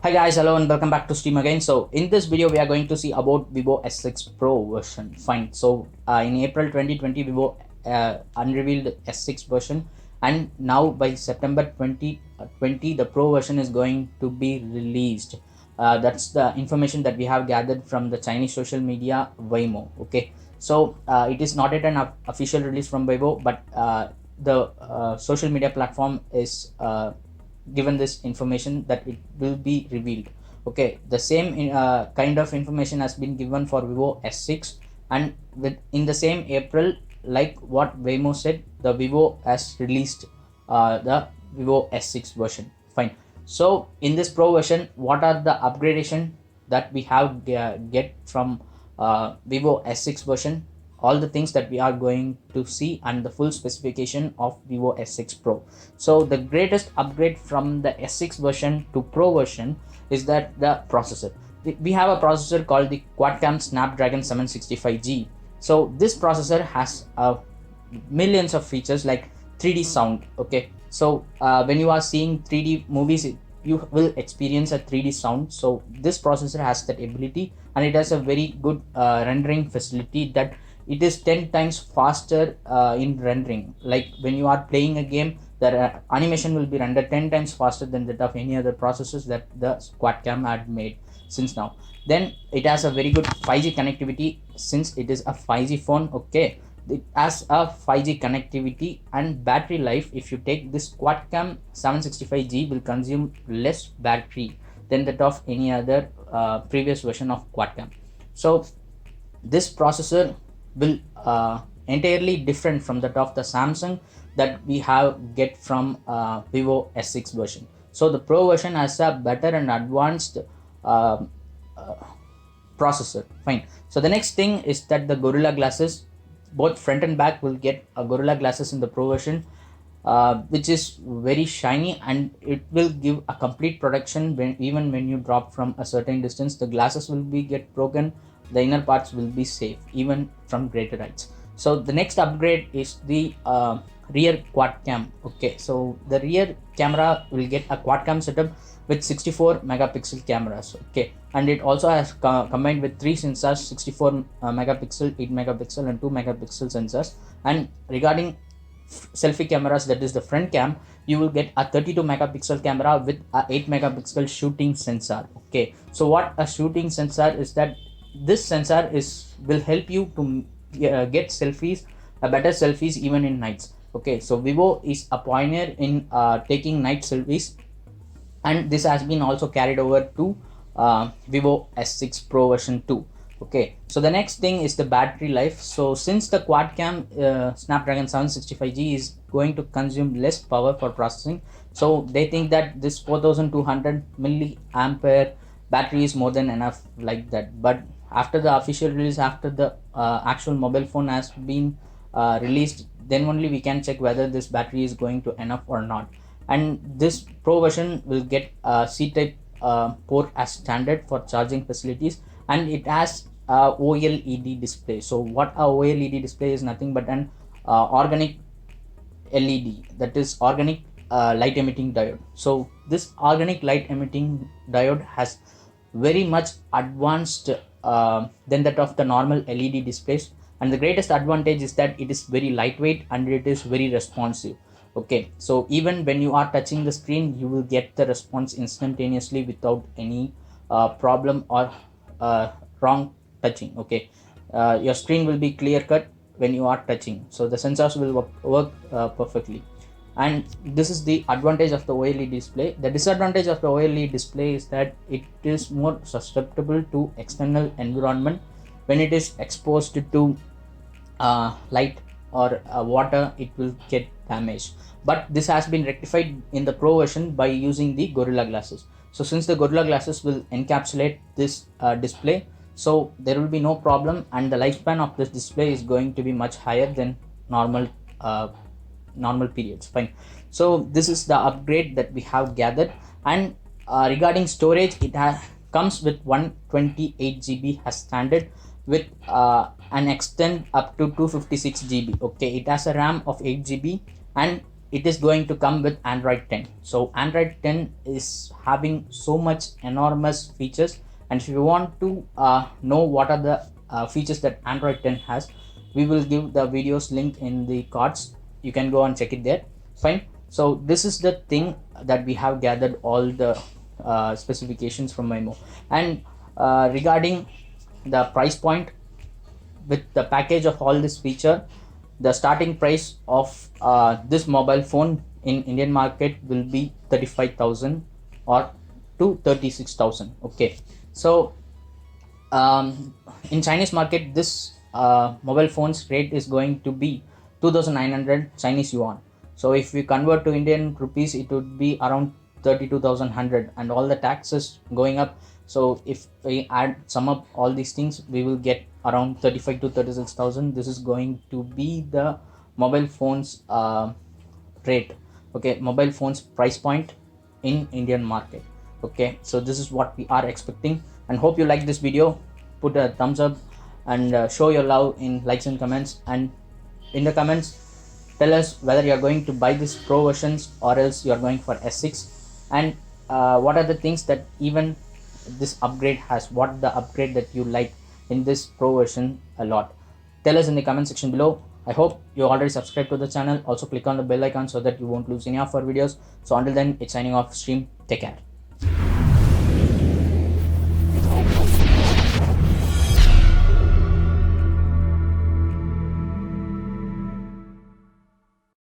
Hi guys, hello and welcome back to stream again. So in this video we are going to see about Vivo S6 Pro version. Fine. So in April 2020 Vivo unrevealed S6 version, and now by September 2020 the Pro version is going to be released. That's the information that we have gathered from the Chinese social media Waymo. Okay, so it is not yet an official release from Vivo, but the social media platform is given this information that it will be revealed. Okay, the same kind of information has been given for Vivo S6, and with in the same April, like what Waymo said, the Vivo has released the Vivo S6 version. Fine. So in this Pro version, what are the upgradation that we have get from Vivo S6 version? All the things that we are going to see and the full specification of Vivo S6 Pro. So the greatest upgrade from the S6 version to Pro version is that the processor. We have a processor called the Quad-Core Snapdragon 765G. So this processor has millions of features like 3D sound. Okay, so when you are seeing 3D movies, you will experience a 3D sound. So this processor has that ability, and it has a very good rendering facility that it is 10 times faster in rendering. Like when you are playing a game, the animation will be rendered 10 times faster than that of any other processors that the Quad-Core had made since now. Then it has a very good 5G connectivity, since it is a 5G phone. Okay, it has a 5G connectivity, and battery life, if you take this Quad-Core 765G, will consume less battery than that of any other previous version of Quad-Core. So this processor will entirely different from that of the Samsung that we have get from Vivo S6 version. So the Pro version has a better and advanced uh, uh, processor. Fine. So the next thing is that the Gorilla Glasses, both front and back, will get a Gorilla Glasses in the Pro version, which is very shiny, and it will give a complete protection even when you drop from a certain distance. The glasses will be get broken, the inner parts will be safe even from greater heights. So the next upgrade is the rear quad cam. Okay, so the rear camera will get a quad cam setup with 64 megapixel cameras. Okay, and it also has combined with three sensors: 64 megapixel, 8 megapixel and 2 megapixel sensors. And regarding selfie cameras, that is the front cam, you will get a 32 megapixel camera with a 8 megapixel shooting sensor. Okay, so what a shooting sensor is, that this sensor will help you to get selfies, better selfies even in nights. Okay, so Vivo is a pioneer in taking night selfies, and this has been also carried over to Vivo S6 Pro version 2. Okay, so the next thing is the battery life. So since the Quad-Core Snapdragon 765G is going to consume less power for processing, so they think that this 4200 milliampere battery is more than enough, like that. But after the official release, after the actual mobile phone has been released, then only we can check whether this battery is going to enough or not. And this Pro version will get a C-type port as standard for charging facilities, and it has a OLED display. So what a OLED display is nothing but an organic LED, that is organic light emitting diode. So this organic light emitting diode has very much advanced than that of the normal LED displays, and the greatest advantage is that it is very lightweight and it is very responsive. Okay, so even when you are touching the screen, you will get the response instantaneously without any problem or wrong touching. Okay, your screen will be clear cut when you are touching, so the sensors will work perfectly. And this is the advantage of the OLED display. The disadvantage of the OLED display is that it is more susceptible to external environment. When it is exposed to light or water, it will get damaged. But this has been rectified in the Pro version by using the Gorilla Glasses. So since the Gorilla Glasses will encapsulate this display, so there will be no problem, and the lifespan of this display is going to be much higher than normal periods. Fine. So this is the upgrade that we have gathered. And regarding storage, it comes with 128 GB as standard, with an extend up to 256 GB. Okay, it has a RAM of 8 GB, and it is going to come with Android 10. So Android 10 is having so much enormous features, and if you want to know what are the features that Android 10 has, we will give the videos link in the cards. You can go and check it there. Fine. So this is the thing that we have gathered all the specifications from MIMO. And regarding the price point, with the package of all this feature, the starting price of this mobile phone in Indian market will be 35,000 or to 36,000. Okay, so in Chinese market, this mobile phones rate is going to be 2,900 Chinese yuan. So if we convert to Indian rupees, it would be around 32,100, and all the taxes going up. So if we add sum up all these things, we will get around 35 to 36,000. This is going to be the mobile phones rate. Okay, mobile phones price point in Indian market. Okay, so this is what we are expecting, and hope you like this video. Put a thumbs up and show your love in likes and comments, and in the comments tell us whether you are going to buy this Pro versions or else you are going for S6, and what are the things that even this upgrade has, what the upgrade that you like in this Pro version a lot. Tell us in the comment section below. I hope you already subscribed to the channel. Also click on the bell icon so that you won't lose any of our videos. So until then, it's signing off stream. Take care.